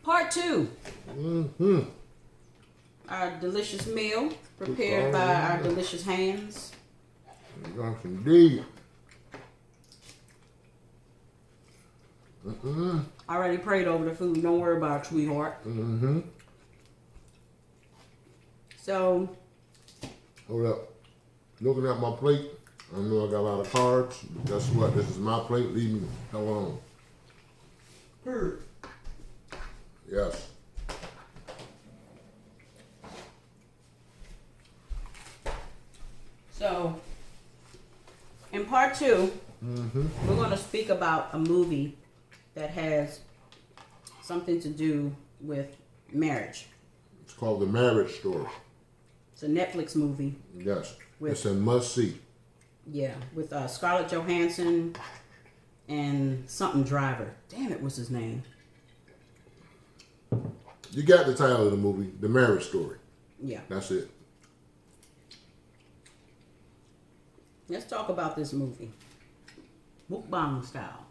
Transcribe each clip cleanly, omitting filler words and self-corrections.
Part 2. Mm-hmm. Our delicious meal prepared by our delicious hands. Yes, indeed. Mm-hmm. I already prayed over the food. Don't worry about it, sweetheart. Mm-hmm. So, Hold up. Looking at my plate, I know I got a lot of carbs, but guess what? This is my plate. Leave me alone. Yes. so in part 2, Mm-hmm. we're going to speak about a movie that has something to do with marriage. It's called The Marriage Story. It's a Netflix movie. Yes. With- It's a must-see. Yeah, with Scarlett Johansson and something Driver. Damn it, what's his name? You got the title of the movie, The Marriage Story. Yeah. That's it. Let's talk about this movie. Mukbang style.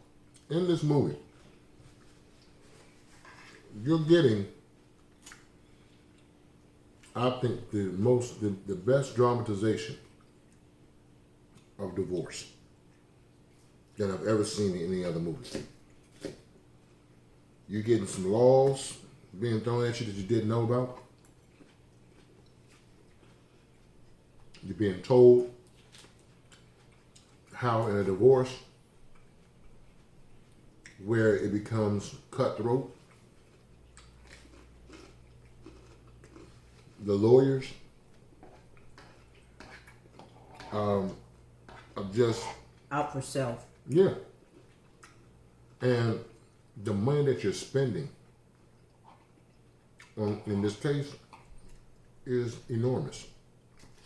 In this movie, you're getting, I think, the best dramatization of divorce than I've ever seen in any other movie. You're getting some laws being thrown at you that you didn't know about. You're being told how in a divorce where it becomes cutthroat, the lawyers are just Out for self. yeah, and the money that you're spending on in this case is enormous.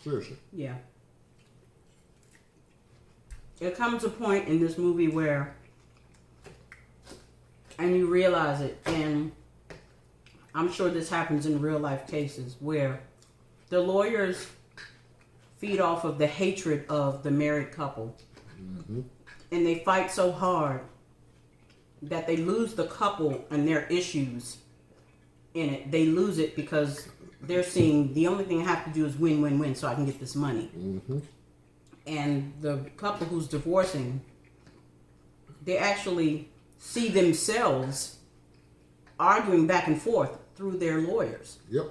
Seriously. Yeah. There comes a point in this movie where, and you realize it, and I'm sure this happens in real life cases, where the lawyers feed off of the hatred of the married couple. Mm-hmm. And they fight so hard that they lose the couple and their issues in it. They lose it because they're seeing the only thing I have to do is win, win, win so I can get this money. Mm-hmm. And the couple who's divorcing, they actually see themselves arguing back and forth through their lawyers. Yep.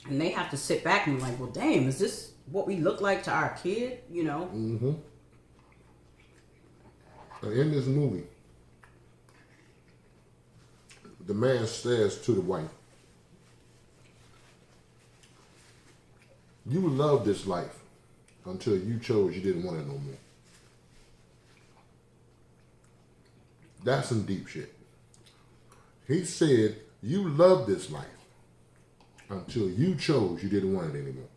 And they have to sit back and be like, well, damn, is this what we look like to our kid? You know? Mm-hmm. And in this movie, the man says to the wife, "You love this life until you chose you didn't want it no more." That's some deep shit. He said, "You love this life until you chose you didn't want it anymore."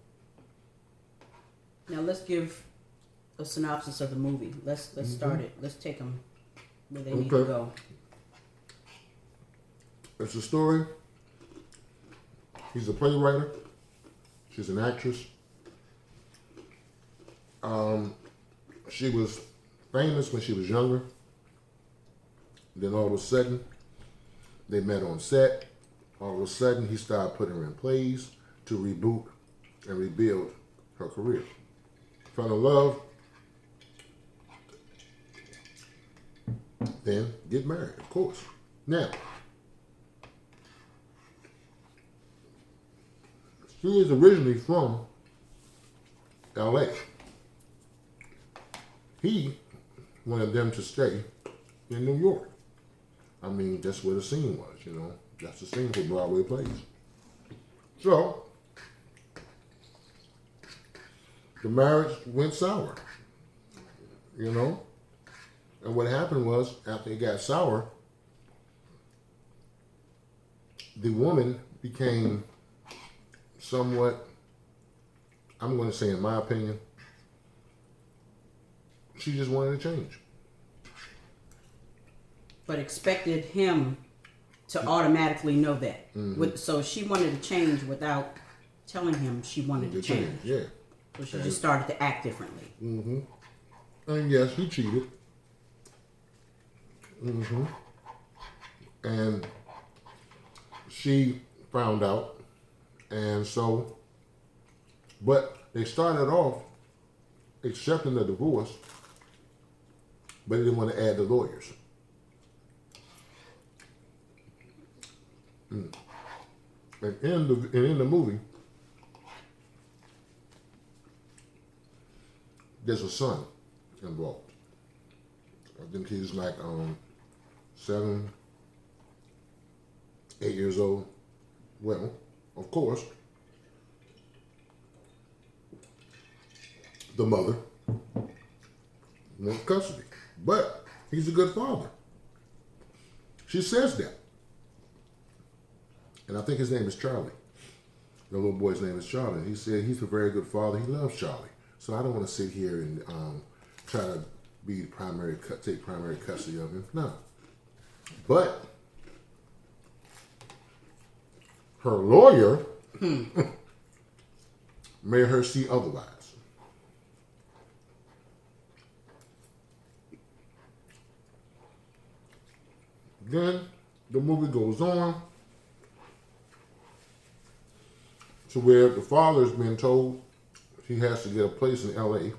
Now let's give a synopsis of the movie. Let's start it. Let's take them where they need to Okay. go. It's a story. He's a playwright. She's an actress. She was famous when she was younger. Then all of a sudden, they met on set. All of a sudden, he started putting her in plays to reboot and rebuild her career. Fell in love. Then get married, of course. Now, she is originally from LA. He wanted them to stay in New York. I mean, that's where the scene was, you know. That's the scene for Broadway plays. So, the marriage went sour, you know. And what happened was, after it got sour, the woman became somewhat, I'm going to say in my opinion, she just wanted to change. But expected him to automatically know that. So she wanted to change without telling him she wanted to change. Yeah. So she just started to act differently. Mm-hmm. And yes, he cheated. And she found out. And so, but they started off accepting the divorce, but they didn't want to add the lawyers. And in the movie, there's a son involved. I think he's like 7, 8 years old. Well, of course, the mother wants custody, but he's a good father. She says that. And I think his name is Charlie. The little boy's name is Charlie. He said he's a very good father. He loves Charlie. So I don't want to sit here and try to be take primary custody of him. No. But her lawyer made her see otherwise. Then the movie goes on to where the father's been told he has to get a place in LA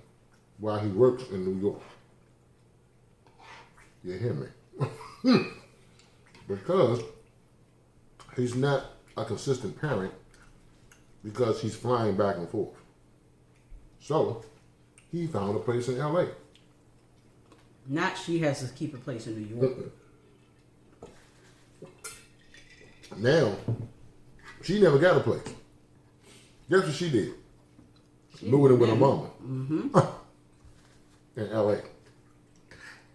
while he works in New York. You hear me? Because he's not a consistent parent because he's flying back and forth. So he found a place in LA. Not she has to keep a place in New York. Now, she never got a place. Guess what she did? Moving in with her mama. In LA.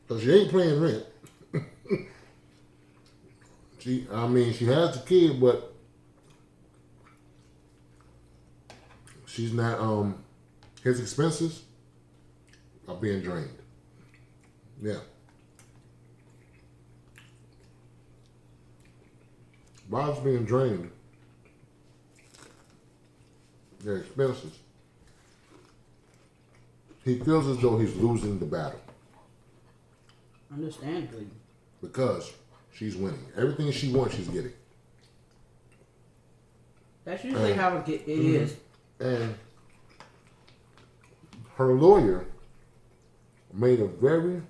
So she ain't paying rent. She has the kid, but she's not, his expenses are being drained. Yeah. Bob's being drained. Their expenses. He feels as though he's losing the battle. Understandably. Because she's winning. Everything she wants, she's getting. That's usually how it is. And her lawyer made a very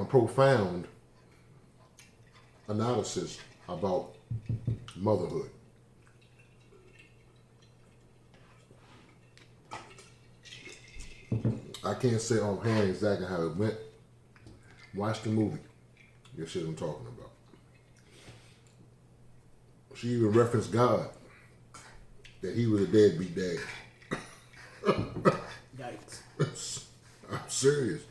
profound analysis about motherhood. I can't say offhand exactly how it went. Watch the movie. You'll see what I'm talking about. She even referenced God, that he was a deadbeat dad. Yikes. I'm serious.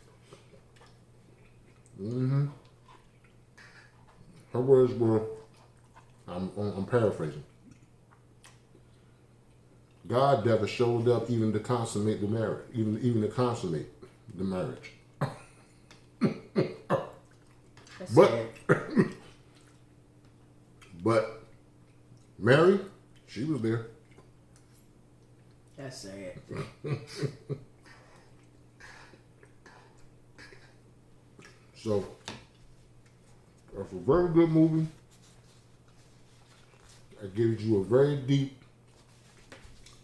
Her words were, I'm paraphrasing. God never showed up even to consummate the marriage, even to consummate the marriage. That's But sad. but Mary, she was there. That's sad. So it's a very good movie. It gives you a very deep.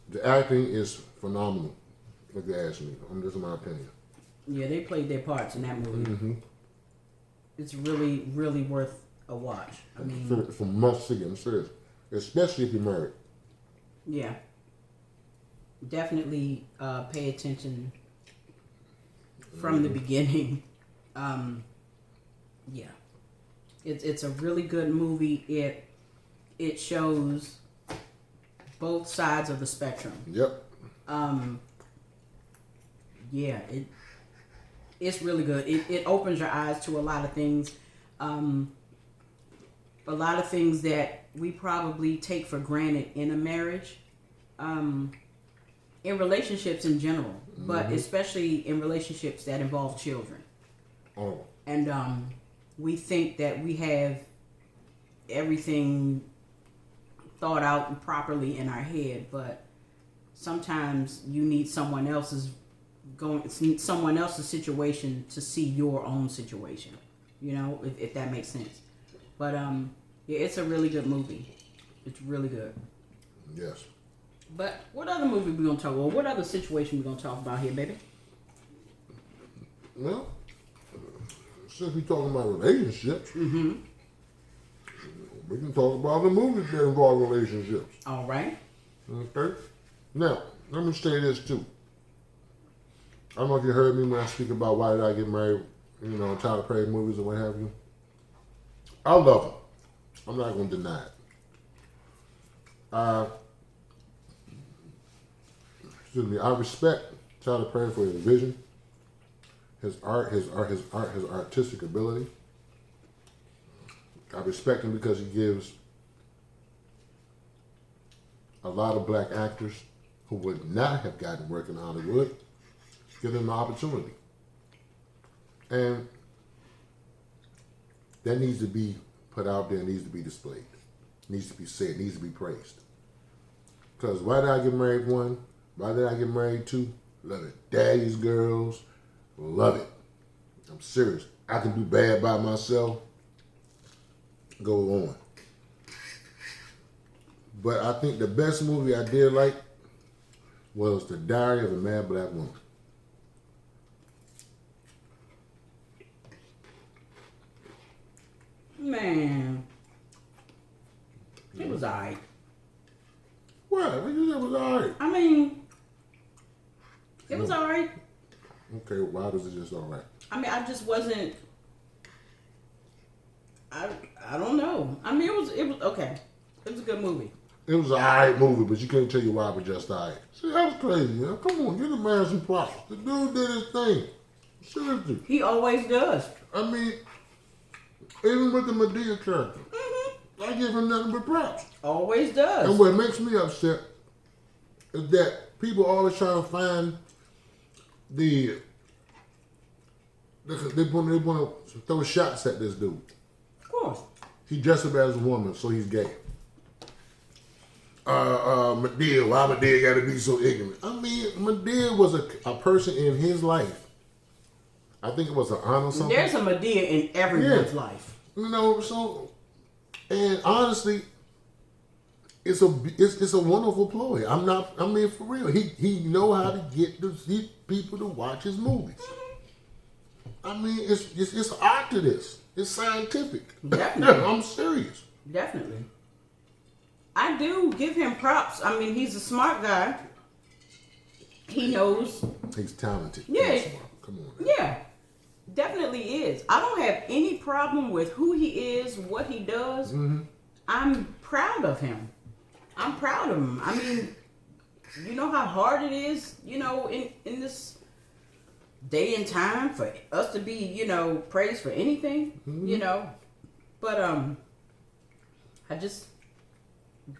The acting is phenomenal, if you ask me. This is my opinion. Yeah, they played their parts in that movie. It's really, really worth a watch. I mean, For must see, I'm serious. Especially if you're married. yeah. Definitely pay attention from the beginning. Yeah. It's a really good movie. It shows both sides of the spectrum. Yep. Yeah, it's really good. It opens your eyes to a lot of things. A lot of things that we probably take for granted in a marriage. In relationships in general, but especially in relationships that involve children. Oh. And we think that we have everything thought out and properly in our head, but sometimes you need someone else's situation to see your own situation. You know, if that makes sense. But yeah, it's a really good movie. It's really good. Yes. But what other movie we gonna talk about? What other situation we gonna talk about here, baby? Well, since we're talking about relationships, we can talk about the movies that involve relationships. All right. Okay? Now, let me say this too. I don't know if you heard me when I speak about why did I get married, Tyler Perry movies and what have you. I love them. I'm not going to deny it. I respect Tyler Perry for his vision, his art, his artistic ability. I respect him because he gives a lot of black actors who would not have gotten work in Hollywood, give them the opportunity. And that needs to be put out there, needs to be displayed, needs to be said, needs to be praised. Because why did I get married? One, why did I get married? Two, love it. Daddy's Girls, love it. I'm serious. I can do bad by myself. Go on. But I think the best movie I did like was The Diary of a Mad Black Woman. Man, it was alright. What? What you said was alright? I mean, it was alright. Okay, why was it just alright? I mean, I just wasn't. I don't know. I mean, it was okay. It was a good movie. It was an alright movie, but you can't tell you why it was just alright. See, that was crazy, man. Come on, give the man some props. The dude did his thing. Seriously. He always does. I mean, even with the Madea character, I give him nothing but props. Always does. And what makes me upset is that people always try to find they want to throw shots at this dude. Of course. He dressed up as a woman, so he's gay. Madea, why Madea got to be so ignorant? I mean, Madea was a person in his life. I think it was an honor something. There's a Madea in everyone's life. So, and honestly, it's a wonderful ploy. I mean, for real. He know how to get people to watch his movies. I mean, it's art to this. It's scientific. Definitely. I'm serious. Definitely. I do give him props. I mean, he's a smart guy. He knows. He's talented. Yeah. Come on. Man. Yeah. Definitely is. I don't have any problem with who he is, what he does. I'm proud of him. I'm proud of him. I mean, you know how hard it is, in this day and time for us to be, praised for anything, But I just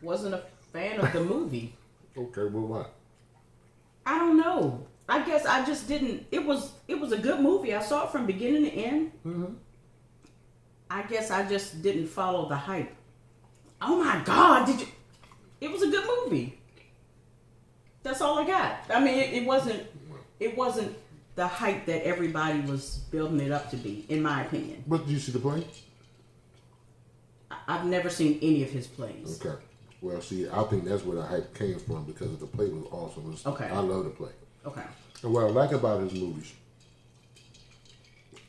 wasn't a fan of the movie. Okay, well, why? I don't know. I guess I just didn't. It was a good movie. I saw it from beginning to end. I guess I just didn't follow the hype. Oh my God! Did you? It was a good movie. That's all I got. I mean, it wasn't the hype that everybody was building it up to be, in my opinion. But did you see the play? I've never seen any of his plays. Okay. Well, see, I think that's where the hype came from because the play was awesome. Okay. I love the play. Okay. And what I like about his movies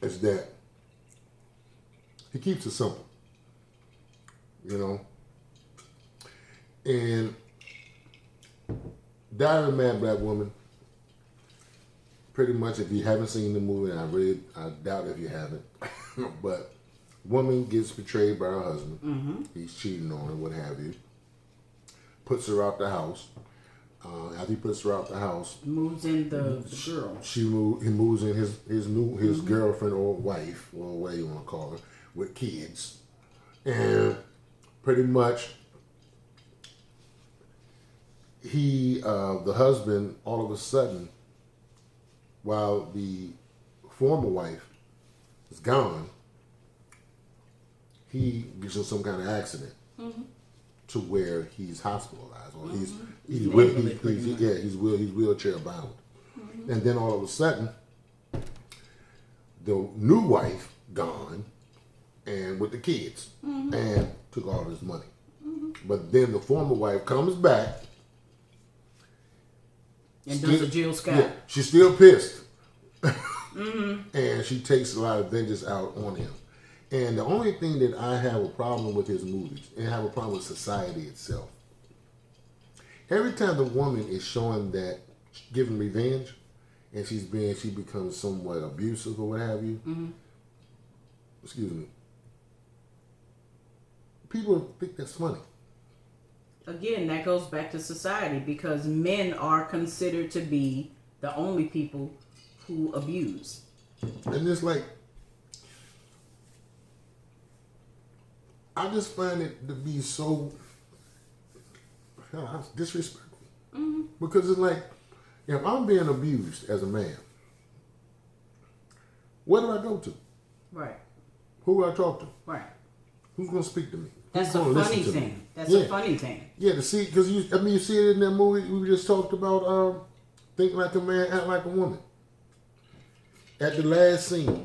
is that he keeps it simple. And Diary of a Mad Black Woman, pretty much if you haven't seen the movie, and I doubt if you haven't, but woman gets betrayed by her husband. He's cheating on her, what have you. Puts her out the house. After he puts her out the house, moves in the girl. He moves in his girlfriend or wife, or whatever you want to call her, with kids, and pretty much the husband, all of a sudden, while the former wife is gone, he gets in some kind of accident. to where he's hospitalized or he's Invalid, he's wheelchair bound. And then all of a sudden, the new wife gone, and with the kids, and took all his money. But then the former wife comes back and does a Jill Scott. Yeah, she's still pissed, and she takes a lot of vengeance out on him. And the only thing that I have a problem with his movies, and I have a problem with society itself, every time the woman is showing that giving revenge, and she becomes somewhat abusive or what have you. Excuse me. People think that's funny. Again, that goes back to society because men are considered to be the only people who abuse. And it's like, I just find it to be so disrespectful. Because it's like, if I'm being abused as a man, where do I go to? Right. Who do I talk to? Right. Who's going to speak to me? That's Who's a gonna funny listen to me? thing. That's Yeah. a funny thing. Yeah, to see, because you see it in that movie we just talked about, Think Like a Man, Act Like a Woman. At the last scene,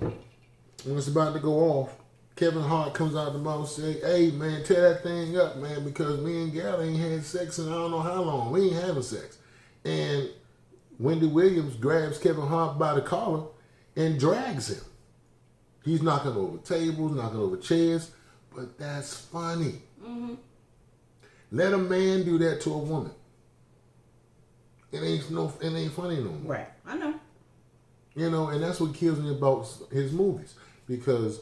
when it's about to go off, Kevin Hart comes out the mouth and say, "Hey man, tear that thing up, man, because me and Gal ain't had sex in I don't know how long. We ain't having sex." And Wendy Williams grabs Kevin Hart by the collar and drags him. He's knocking over tables, knocking over chairs, but that's funny. Let a man do that to a woman. It ain't funny no more. Right. I know. You know, and that's what kills me about his movies. Because,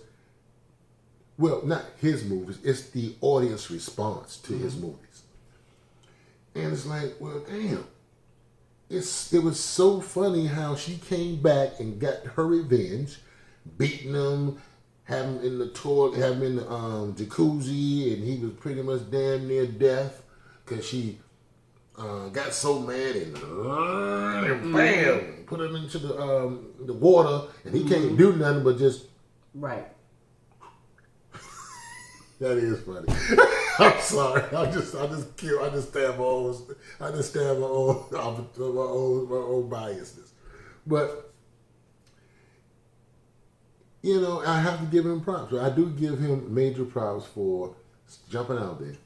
well, not his movies, it's the audience response to his movies. And it's like, well, damn. It was so funny how she came back and got her revenge, beating him, having him in the toilet, having him in the jacuzzi, and he was pretty much damn near death because she got so mad and bam, put him into the water, and he can't do nothing but just. Right. That is funny. I'm sorry. I just stab my own biasness. But you know, I have to give him props. I do give him major props for jumping out there.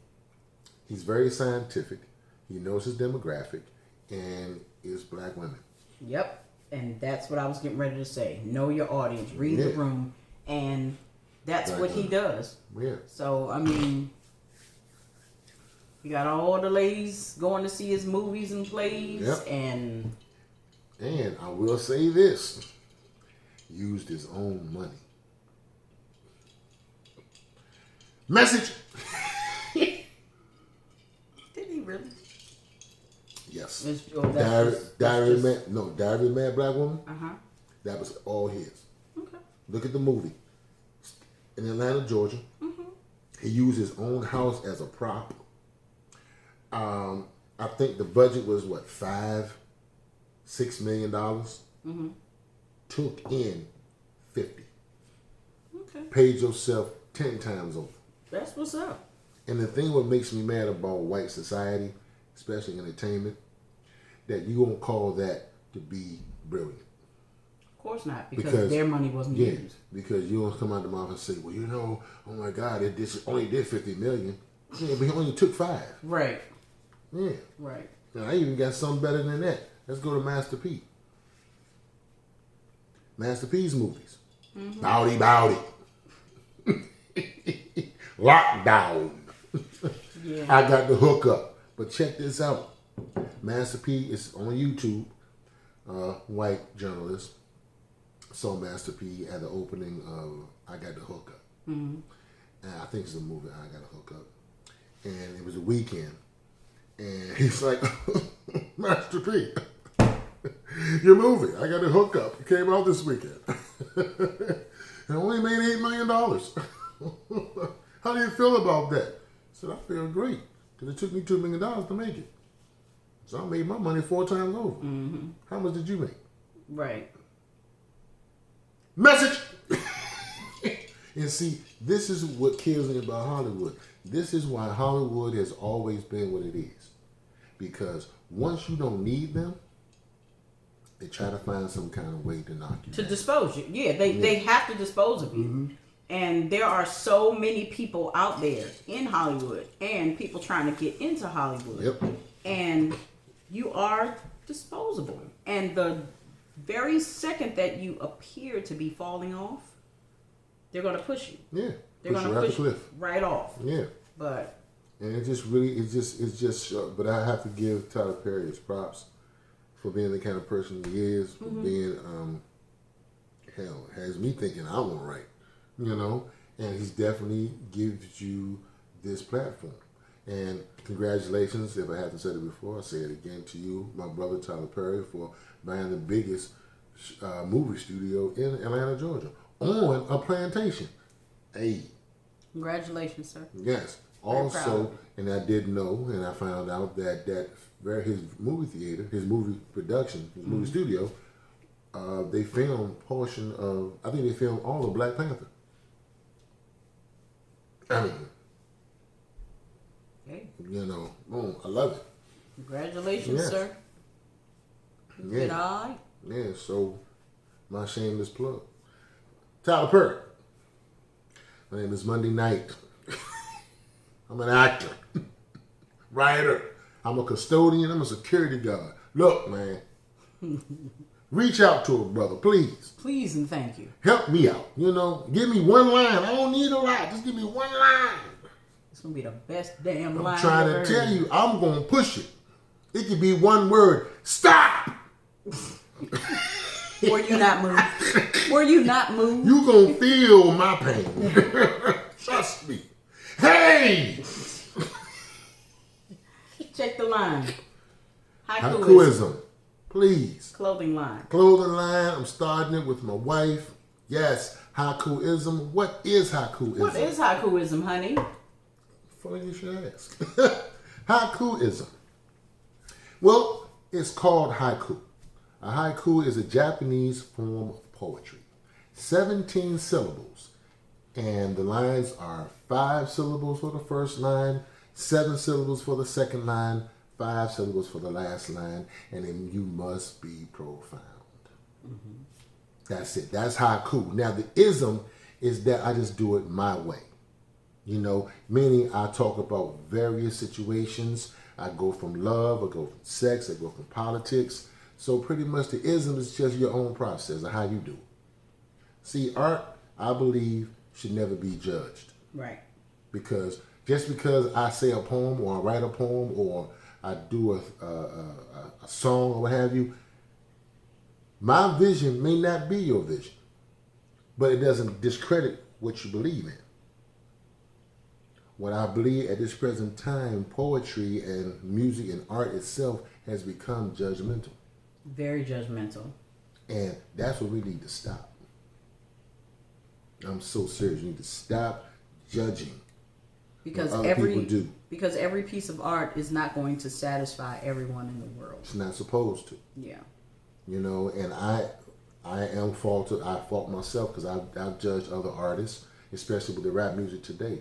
He's very scientific. He knows his demographic, and it's black women. Yep. And that's what I was getting ready to say. Know your audience. Read the room. And that's Black what he women. does. Yeah. So, I mean, you got all the ladies going to see his movies and plays. Yep. And I will say this. Used his own money. Message. did he really? Yes. Diary of a Mad Black Woman. That was all his. Okay. Look at the movie. In Atlanta, Georgia. He used his own house as a prop. I think the budget was what, $5-6 million. Took in 50. Okay. Paid yourself 10 times over. That's what's up. And the thing what makes me mad about white society, especially entertainment, that you won't call that to be brilliant. Of course not, because their money wasn't used. Because you don't come out the mouth and say, well, you know, oh my God, it only did 50 million. Yeah, but he only took 5. Right. Yeah. Right. Now, I even got something better than that. Let's go to Master P. Master P's movies. Bowdy Bowdy. Lockdown. Yeah. I got the hookup. But check this out. Master P is on YouTube. White journalist saw Master P at the opening of I Got the Hookup. And I think it's a movie, I Got a Hookup. And it was a weekend. And he's like, Master P, your movie, I Got a Hookup, it came out this weekend. And only made $8 million. How do you feel about that? I said, I feel great. Because it took me $2 million to make it. So I made my money 4 times over. How much did you make? Right. Message! And see, this is what kills me about Hollywood. This is why Hollywood has always been what it is. Because once you don't need them, they try to find some kind of way to knock you To down. dispose you. Yeah, they have to dispose of you. And there are so many people out there in Hollywood and people trying to get into Hollywood. Yep. And you are disposable. And the very second that you appear to be falling off, they're going to push you. Yeah. They're Push going you to off push the you cliff. right off. Yeah. But And it just really, it's just short. But I have to give Tyler Perry his props for being the kind of person he is, for being, hell, has me thinking I'm all right, you know? And he's definitely gives you this platform. And congratulations, if I haven't said it before, I'll say it again to you, my brother Tyler Perry, for buying the biggest movie studio in Atlanta, Georgia, on a plantation. Hey. congratulations, sir. Yes. Very Also, proud. and I did know, and I found out that his movie theater, his movie production, his movie studio, they filmed portion of, I think they filmed all of Black Panther. I mean, Hey, you know, boom, I love it. congratulations, Yes. sir. You Yeah. did all right. Yeah, so my shameless plug. Tyler Perry. My name is Monday Night. I'm an actor, writer. I'm a custodian. I'm a security guard. Look, man, reach out to a brother, please. Please and thank you. Help me out. You know, give me one line. I don't need a lot. Just give me one line. It's going to be the best damn line I'm trying ever to tell heard. you, I'm going to push it. It could be one word. Stop. Were you not moved? Were you not moved? You gonna feel my pain. Trust me. Hey! Check the line. Haikuism. Haikuism. Please. Clothing line. Clothing line. I'm starting it with my wife. Yes. Haikuism. What is haikuism? What is haikuism, honey? Funny you should ask. Haikuism. Well, it's called haiku. A haiku is a Japanese form of poetry. 17 syllables. And the lines are 5 syllables for the first line, 7 syllables for the second line, 5 syllables for the last line, and then you must be profound. That's it. That's haiku. Now, the ism is that I just do it my way. You know, meaning I talk about various situations. I go from love, I go from sex, I go from politics. So pretty much the ism is just your own process of how you do it. See, art, I believe, should never be judged. Right. Because just because I say a poem or I write a poem or I do a song or what have you, my vision may not be your vision. But it doesn't discredit what you believe in. What I believe at this present time, poetry and music and art itself has become judgmental. Very judgmental. And that's what we need to stop. I'm so serious. You need to stop judging Because what other people do. because every piece of art is not going to satisfy everyone in the world. It's not supposed to. Yeah. You know, and I am faulted. I fault myself because I've judged other artists, especially with the rap music today.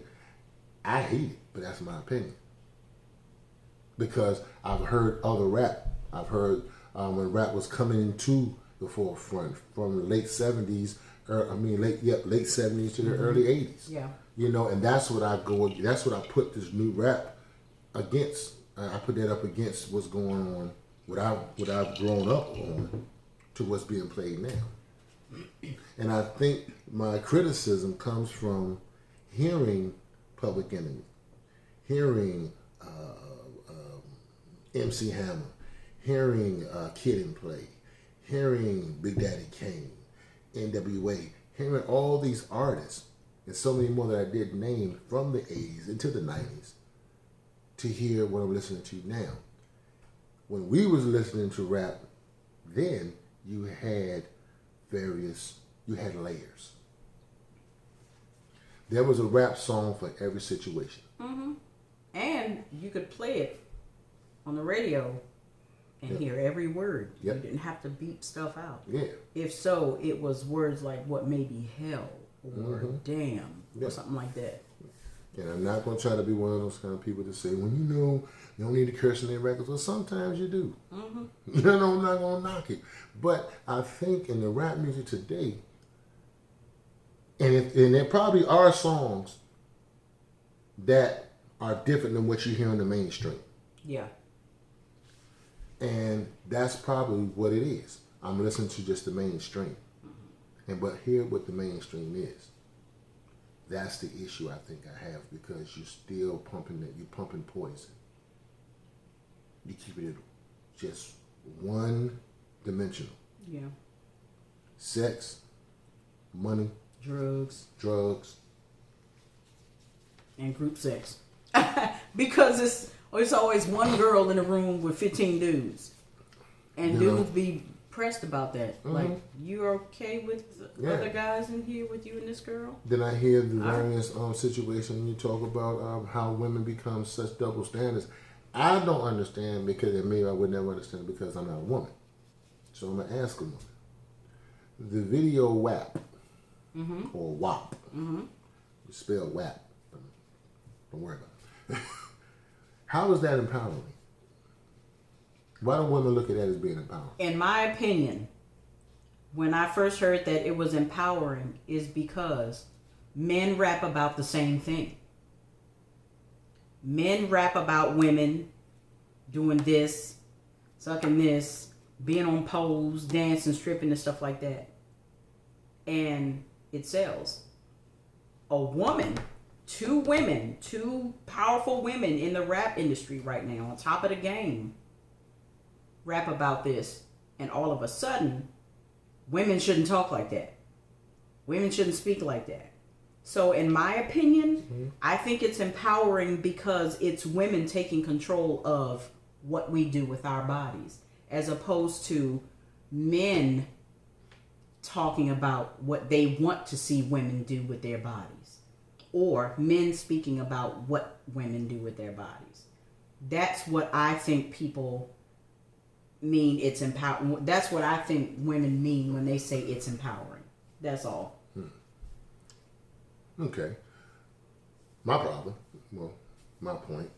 I hate it, but that's my opinion. Because I've heard other rap. I've heard when rap was coming into the forefront from the late 70s, late 70s to the early 80s. Yeah. You know, and that's what that's what I put this new rap against. I put that up against what's going on, what I've grown up on, to what's being played now. And I think my criticism comes from hearing Public Enemy, hearing MC Hammer, hearing Kid and Play, hearing Big Daddy Kane, NWA, hearing all these artists, and so many more that I did name from the 80s into the 90s, to hear what I'm listening to now. When we was listening to rap, then you had layers. There was a rap song for every situation. Mm-hmm. And you could play it on the radio and hear every word. Yep. You didn't have to beep stuff out. Yeah. If so, it was words like what may be hell or damn Yeah. or something like that. And I'm not going to try to be one of those kind of people to say, well, you don't need to curse in their records. Well, sometimes you do. I'm not going to knock it. But I think in the rap music today, and there probably are songs that are different than what you hear in the mainstream. Yeah. And that's probably what it is. I'm listening to just the mainstream. But hear what the mainstream is. That's the issue I think I have, because you're still you're pumping poison. You keep it just one dimensional. Yeah. Sex, money, Drugs, and group sex. Because it's always one girl in a room with 15 dudes. And dudes be pressed about that. Like, you okay with other guys in here with you and this girl? Then I hear the various situations you talk about how women become such double standards. I don't understand, because, and maybe I would never understand because I'm not a woman. So I'm going to ask a woman. The video WAP, or WAP, it's spelled WAP. Don't worry about it. How is that empowering? Why do women look at that as being empowering? In my opinion, when I first heard that it was empowering, is because men rap about the same thing. Men rap about women doing this, sucking this, being on poles, dancing, stripping, and stuff like that. And it sells. A woman, two powerful women in the rap industry right now, on top of the game, rap about this, and all of a sudden, women shouldn't talk like that. Women shouldn't speak like that. So in my opinion, I think it's empowering because it's women taking control of what we do with our bodies, as opposed to men talking about what they want to see women do with their bodies, or men speaking about what women do with their bodies. That's what I think people mean it's empowering. That's what I think women mean when they say it's empowering. That's all. Okay. My problem, my point.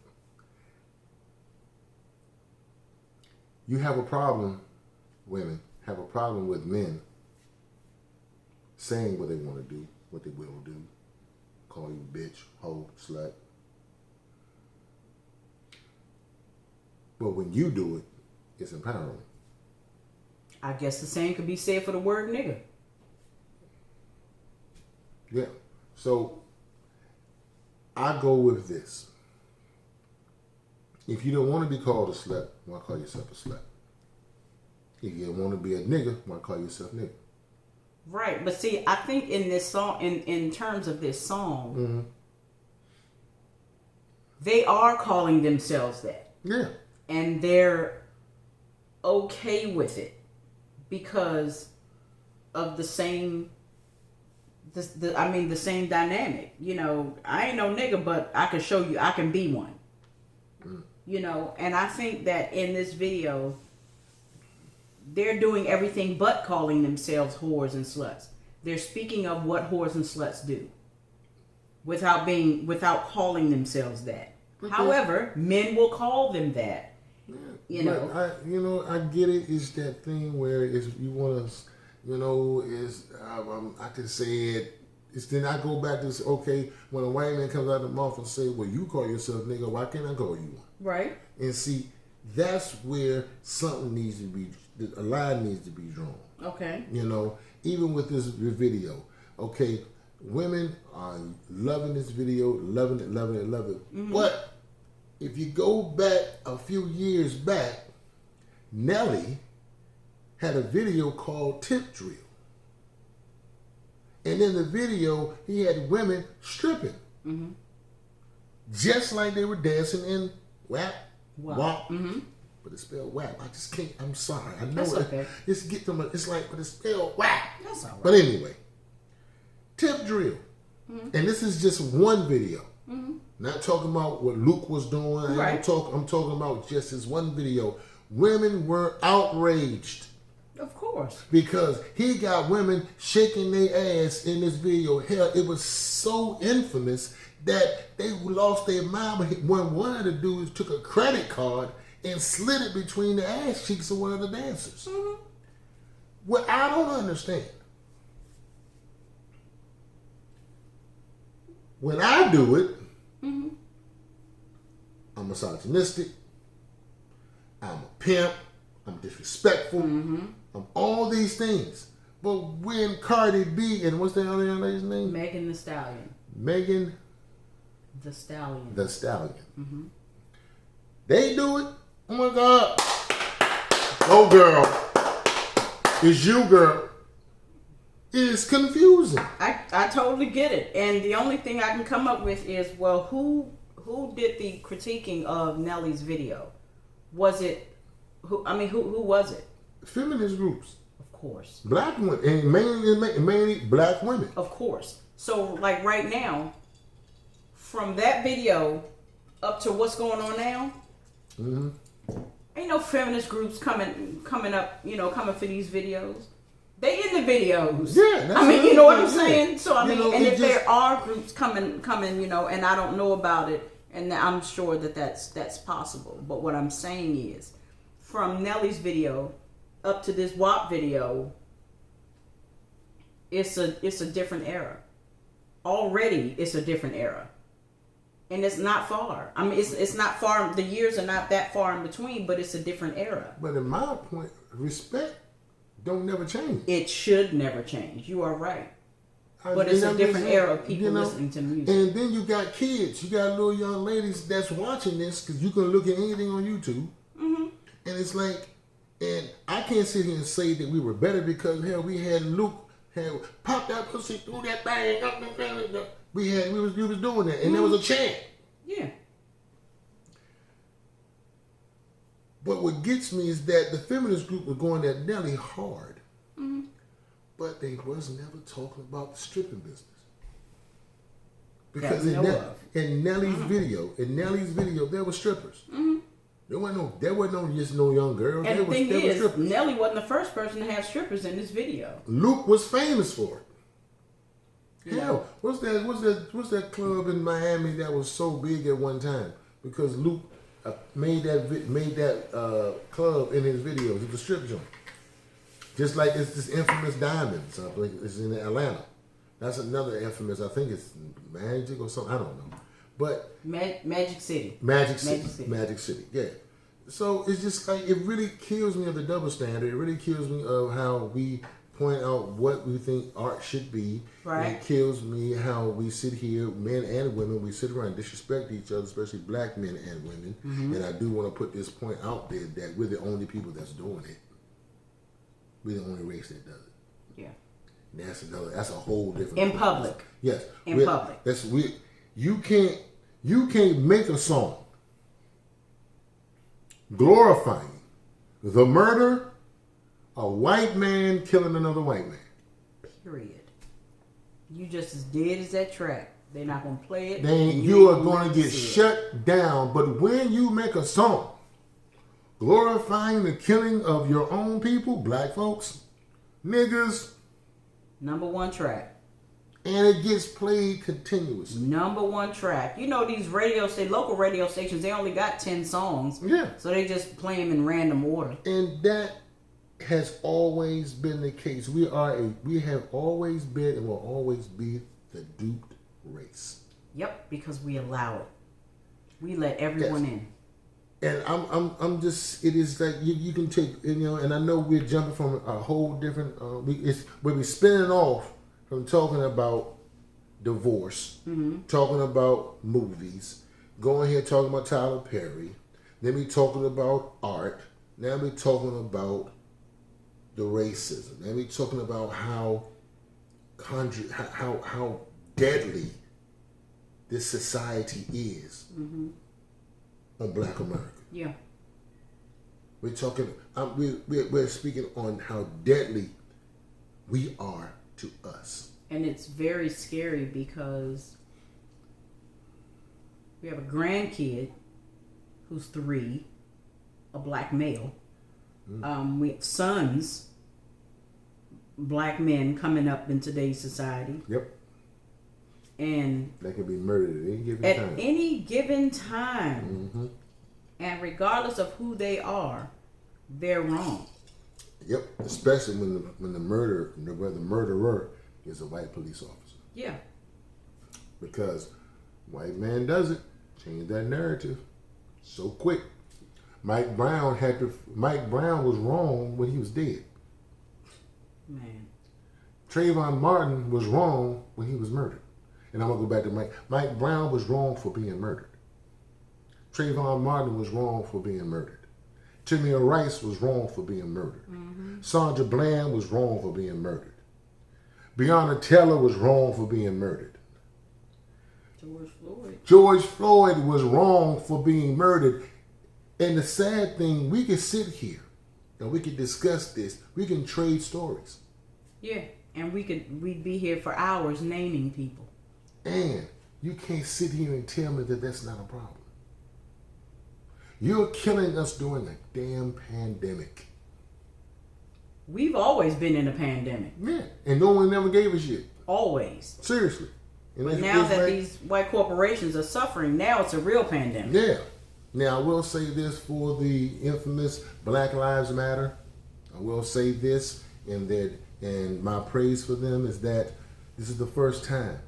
You have a problem, women have a problem with men saying what they want to do, what they will do, call you bitch, hoe, slut. But when you do it, it's empowering. I guess the same could be said for the word nigga. Yeah. So I go with this. If you don't want to be called a slut, why call yourself a slut? If you don't want to be a nigga, why call yourself nigga? Right, but see, I think in this song, in terms of this song, they are calling themselves that. Yeah. And they're okay with it because of the same same dynamic. You know, I ain't no nigga, but I can show you I can be one. You know, and I think that in this video, they're doing everything but calling themselves whores and sluts. They're speaking of what whores and sluts do without calling themselves that. Okay. However, men will call them that. Yeah. You know. I get it. It's that thing where it's, you want to, I can say it. It's then I go back to say, okay, when a white man comes out of the mouth and say, well, you call yourself nigga, why can't I call you one? Right. And see, that's where something needs to be, a line needs to be drawn. Okay. You know, even with this video, okay, women are loving this video, loving it. Mm-hmm. But if you go back a few years back, Nelly had a video called Tip Drill. And in the video, he had women stripping. Mm-hmm. Just like they were dancing in WAP. Mm-hmm. But it's spelled WAP. I just can't, I'm sorry. I know That's okay. It's like, but it's spelled WAP. That's all right. But anyway, Tip Drill. Mm-hmm. And this is just one video. Mm-hmm. Not talking about what Luke was doing. Right. I'm talking about just this one video. Women were outraged. Of course. course. Because he got women shaking their ass in this video. Hell, it was so infamous that they lost their mind. When one of the dudes took a credit card and slid it between the ass cheeks of one of the dancers. Mm-hmm. What I don't understand. When I do it, Mm-hmm. I'm misogynistic. I'm a pimp. I'm disrespectful. Mm-hmm. I'm all these things. But when Cardi B and what's the other young lady's name? Megan Thee Stallion. Megan Thee Stallion. Thee Stallion. Mm-hmm. They do it. Oh my God. Oh girl. It's you, girl. It's confusing. I totally get it. And the only thing I can come up with is, well, who did the critiquing of Nelly's video? Was it who was it? Feminist groups. Of course. Black women. And mainly black women. Of course. So like right now, from that video up to what's going on now, Mm-hmm. ain't no feminist groups coming up, coming for these videos. They in the videos. Yeah, that's I mean, you know what I'm saying. saying? So I mean, and if just, there are groups coming, and I don't know about it, and I'm sure that's possible. But what I'm saying is, from Nelly's video up to this WAP video, it's a different era. Already, it's a different era, and it's not far. I mean, it's not far. The years are not that far in between, but it's a different era. But in my point, respect don't never change. It should never change. You are right. But it's a different era of people listening to music. And then you got kids. You got little young ladies that's watching this because you can look at anything on YouTube. Mm-hmm. And it's like, and I can't sit here and say that we were better because, hell, we had Luke had popped that pussy through that thing. We was doing that. And there was a chant. Yeah. But what gets me is that the feminist group was going at Nelly hard. Mm-hmm. But they was never talking about the stripping business. That Because we know of. in Nelly's video, there were strippers. Mm-hmm. There wasn't no young girls. And There the thing were is, strippers. Nelly wasn't the first person to have strippers in this video. Luke was famous for it. Yeah. Hell, what's that club in Miami that was so big at one time? Because Luke made that club in his videos. It was a strip joint. Just like it's this infamous Diamonds. I think it's in Atlanta. That's another infamous. I think it's Magic or something. I don't know. But Magic City. Magic City. Yeah. So it's just like it really kills me of the double standard. It really kills me of how we point out what we think art should be. Right. It kills me how we sit here, men and women, we sit around and disrespect each other, especially black men and women. Mm-hmm. And I do want to put this point out there that we're the only people that's doing it. We're the only race that does it. Yeah. And that's a whole different In point. public. Yes. In public. You can't make a song glorifying the murder of a white man killing another white man. Period. You just as dead as that track. They're not gonna play it. You are going to get shut down. But when you make a song glorifying the killing of your own people, black folks, niggas, Number one track. and it gets played continuously. Number one track. You know these local radio stations, they only got 10 songs. Yeah. So they just play them in random order. And that has always been the case. We have always been and will always be the duped race. Yep, because we allow it. We let everyone Yes. in. And I'm just, it is like you can take, and I know we're jumping from a whole different, we're spinning off from talking about divorce, talking about movies, going here talking about Tyler Perry, then we talking about art, now we talking about the racism, then we talking about how deadly this society is on Black America. Yeah. We're talking. We're speaking on how deadly we are to us. And it's very scary because we have a grandkid who's 3, a black male. We have sons black men coming up in today's society. Yep. And They can be murdered at any given at time. any given time, Mm-hmm. and regardless of who they are, they're wrong. Yep. Especially when the murderer is a white police officer. Yeah. Because white man does it, change that narrative so quick. Mike Brown was wrong when he was dead. Man. Trayvon Martin was wrong when he was murdered. And I'm gonna go back to Mike. Mike Brown was wrong for being murdered. Trayvon Martin was wrong for being murdered. Tamir Rice was wrong for being murdered. Mm-hmm. Sandra Bland was wrong for being murdered. Breonna Taylor was wrong for being murdered. George Floyd was wrong for being murdered. And the sad thing, we can sit here and we can discuss this. We can trade stories. Yeah, and we'd be here for hours naming people. And you can't sit here and tell me that that's not a problem. You're killing us during a damn pandemic. We've always been in a pandemic. Yeah, and no one never gave a shit. Always. Seriously. And But now that these white corporations are suffering, now it's a real pandemic. Yeah. Now, I will say this for the infamous Black Lives Matter. I will say this, and my praise for them is that this is the first time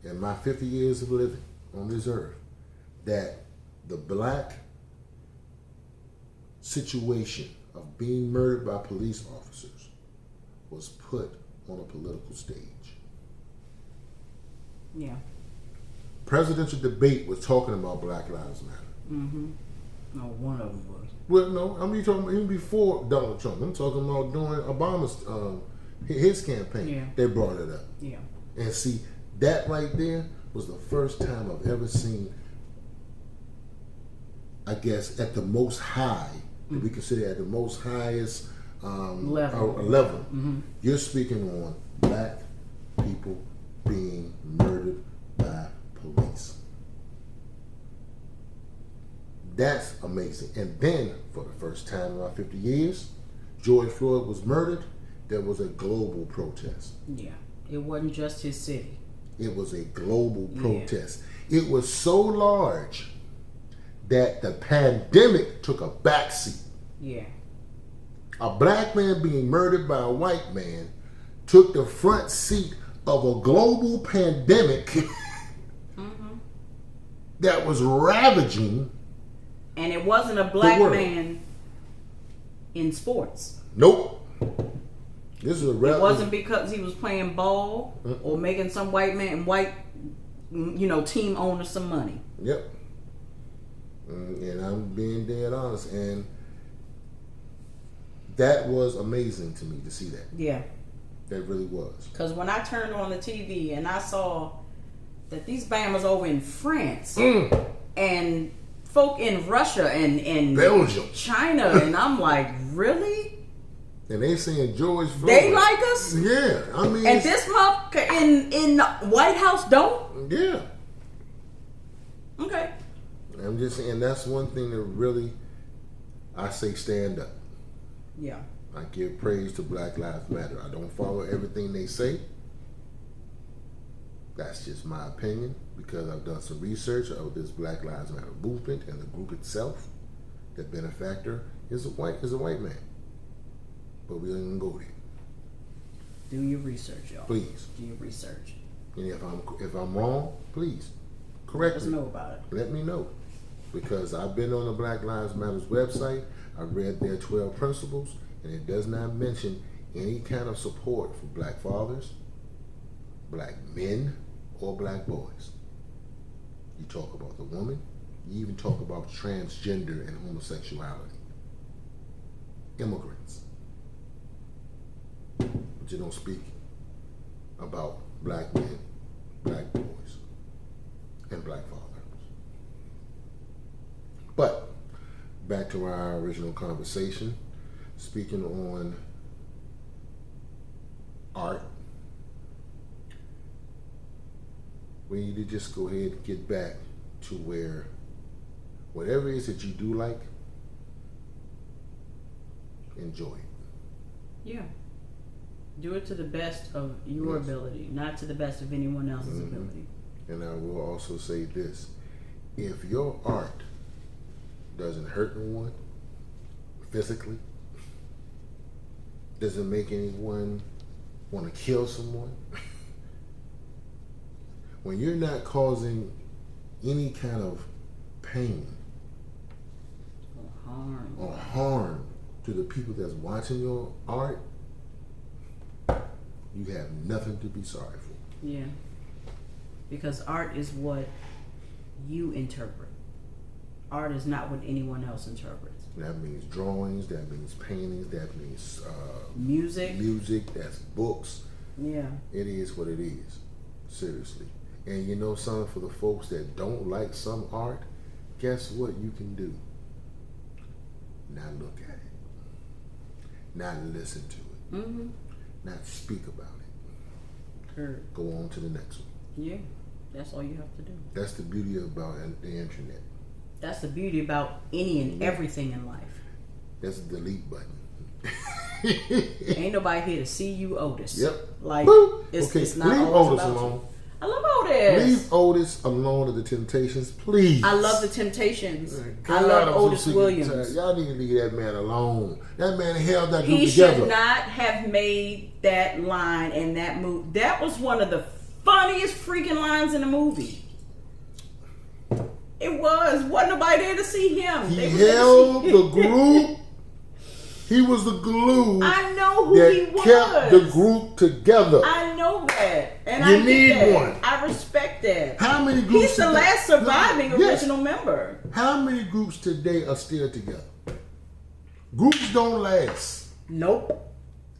in my 50 years of living on this earth that the black situation of being murdered by police officers was put on a political stage. Yeah. Presidential debate was talking about Black Lives Matter. Mm-hmm. No, one of them was. Well, no, I'm talking about even before Donald Trump. I'm talking about during Obama's his campaign. Yeah. They brought it up. Yeah. And see, that right there was the first time I've ever seen, I guess, at the most high, that we consider at the most highest level. Mm-hmm. You're speaking on black people being murdered by police. That's amazing. And then, for the first time in about 50 years, George Floyd was murdered. There was a global protest. Yeah. It wasn't just his city. It was a global protest. It was so large that the pandemic took a backseat. Yeah. A black man being murdered by a white man took the front seat of a global pandemic that was ravaging. And it wasn't a black man in sports. Nope. This is a It wasn't because he was playing ball or making some white team owner some money. Yep. And I'm being dead honest. And that was amazing to me to see that. Yeah. That really was. Because when I turned on the TV and I saw that these Bammers over in France and folk in Russia and Belgium, China, and I'm like, really? And they saying George Floyd. They like us? Yeah, I mean. And this month in the White House don't? Yeah. Okay. I'm just saying that's one thing that really, I say stand up. Yeah. I give praise to Black Lives Matter. I don't follow everything they say. That's just my opinion because I've done some research of this Black Lives Matter movement and the group itself. The benefactor is a white man. But we don't even go there. Do your research, y'all. Please. Do your research. And if I'm wrong, please correct Let us me. know about it. Let me know. Because I've been on the Black Lives Matter's website. I've read their 12 principles, and it does not mention any kind of support for black fathers, black men, or black boys. You talk about the woman. You even talk about transgender and homosexuality. Immigrants. But you don't speak about black men, black boys, and black fathers. But back to our original conversation, speaking on art, we need to just go ahead and get back to where whatever it is that you do like, enjoy it. Yeah. Do it to the best of your ability, not to the best of anyone else's ability. And I will also say this. If your art doesn't hurt anyone physically, doesn't make anyone want to kill someone, when you're not causing any kind of pain or harm to the people that's watching your art, you have nothing to be sorry for. Yeah. Because art is what you interpret. Art is not what anyone else interprets. That means drawings, that means paintings, that means Music. that's books. Yeah. It is what it is. Seriously. And you know something, for the folks that don't like some art, guess what you can do? Not look at it. Not listen to it. Mm-hmm. Not speak about it. Heard. Go on to the next one. Yeah. That's all you have to do. That's the beauty about the internet. That's the beauty about any and everything in life. That's the delete button. Ain't nobody here to see you, Otis. Yep. Like, Boop. it's not leave always Otis about alone. you. I love Otis. Leave Otis alone of the Temptations, please. I love the Temptations. God, I love I'm so Otis sick and Williams. tired. Y'all need to leave that man alone. That man held that group He together. should not have made that line in that movie. That was one of the funniest freaking lines in the movie. It was. Wasn't nobody there to see him. He They were there to held see the group. He was the glue I know who that he was. kept the group together. I know that. And You I get need that. one. I respect that. How many groups? He's the today- last surviving Yes. original member. How many groups today are still together? Groups don't last, Nope.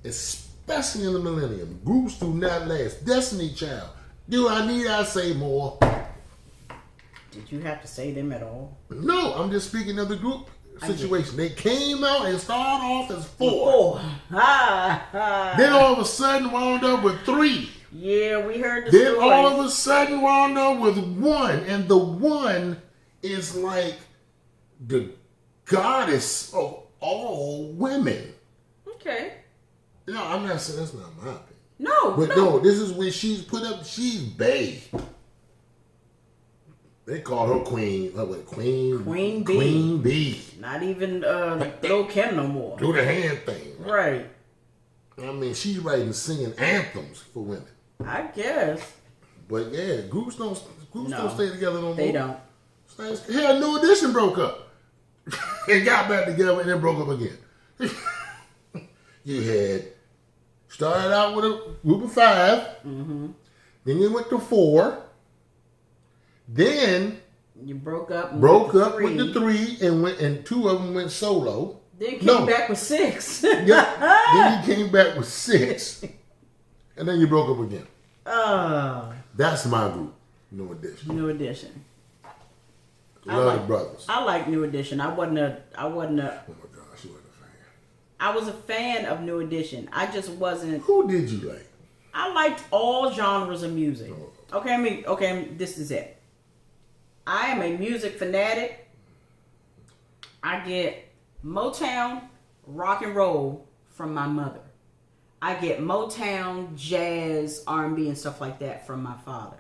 especially in the millennium. Groups do not last. Destiny Child. Do I say more? Did you have to say them at all? No, I'm just speaking of the group situation. They came out and started off as 4. Oh. Ha. Then all of a sudden wound up with 3. Yeah, we heard the Then story. all of a sudden wound up with 1. And the 1 is like the goddess of all women. Okay. No, I'm not saying that's not my opinion. No, But no, this is when she's she's bae. They call her Queen. Queen Queen Bee. Queen Bee. Not even Lil' Kim no more. Do the hand thing. Right. I mean, she's writing singing anthems for women. I guess. But yeah, groups don't stay together no more. They don't. Hell, New Edition broke up. And got back together and then broke up again. You had started out with a group of 5. Mm-hmm. Then you went to 4. Then You broke up. And broke went to up with the 3 and 2 of them went solo. Then came back with 6. Yeah. Then you came back with 6. And then you broke up again. That's my group. New Edition. New Edition. Love Brothers. I like New Edition. I wasn't a. Oh my gosh, you wasn't a fan. I was a fan of New Edition. I just wasn't. Who did you like? I liked all genres of music. Okay, this is it. I am a music fanatic. I get Motown, rock and roll from my mother. I get Motown, jazz, R&B, and stuff like that from my father.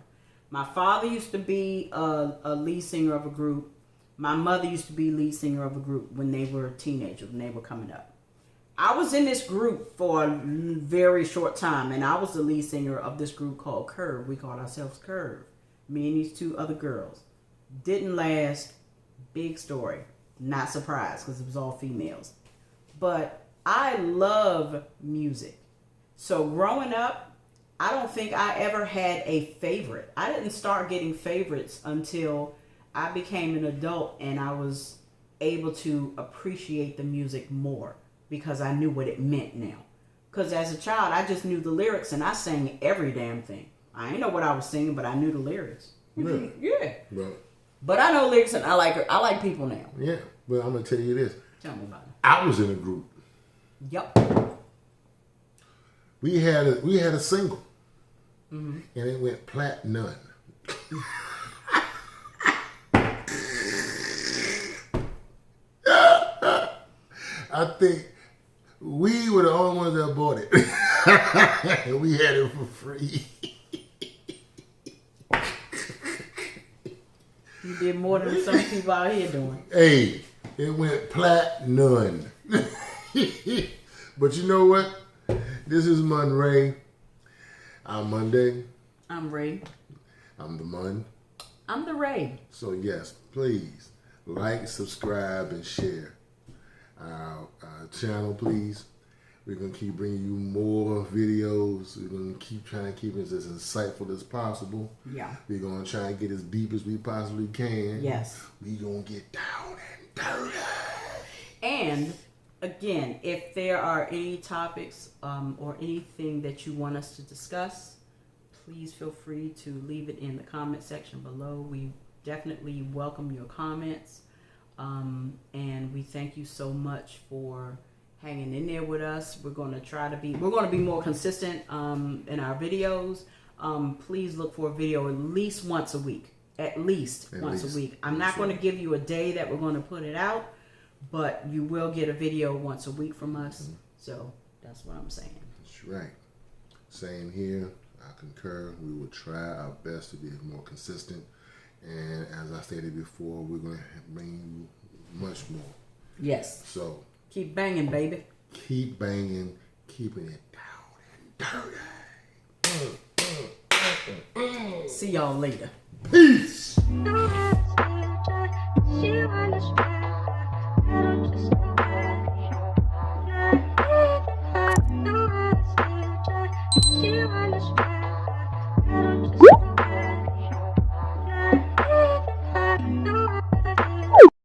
My father used to be a lead singer of a group. My mother used to be lead singer of a group when they were teenagers, when they were coming up. I was in this group for a very short time, and I was the lead singer of this group called Curve. We called ourselves Curve. Me and these 2 other girls. Didn't last. Big story. Not surprised because it was all females. But I love music. So growing up, I don't think I ever had a favorite. I didn't start getting favorites until I became an adult and I was able to appreciate the music more because I knew what it meant now. Because as a child, I just knew the lyrics and I sang every damn thing. I didn't know what I was singing, but I knew the lyrics. Really? Yeah. Well, But I know lyrics and I like people now. yeah, but I'm gonna tell you this. Tell me about it. I was in a group. Yep. We had a single, and it went platinum. I think we were the only ones that bought it. We had it for free. You did more than some people out here doing. Hey, it went platinum. But you know what? This is Monray. I'm Monday. I'm Ray. I'm the Mun. I'm the Ray. So yes, please like, subscribe, and share our channel, please. We're gonna keep bringing you more videos. We're gonna keep trying to keep it as insightful as possible. Yeah. We're gonna try and get as deep as we possibly can. Yes. We're gonna get down and dirty. And again, if there are any topics or anything that you want us to discuss, please feel free to leave it in the comment section below. We definitely welcome your comments. And we thank you so much for hanging in there with us. We're going to be more consistent in our videos. Please look for a video at least once a week. At least once a week. I'm not going to give you a day that we're going to put it out, but you will get a video once a week from us. So that's what I'm saying. That's right. Same here. I concur. We will try our best to be more consistent. And as I stated before, we're going to bring you much more. Yes. So keep banging, baby. Keep banging, keeping it down and dirty. See y'all later. Peace. You understand.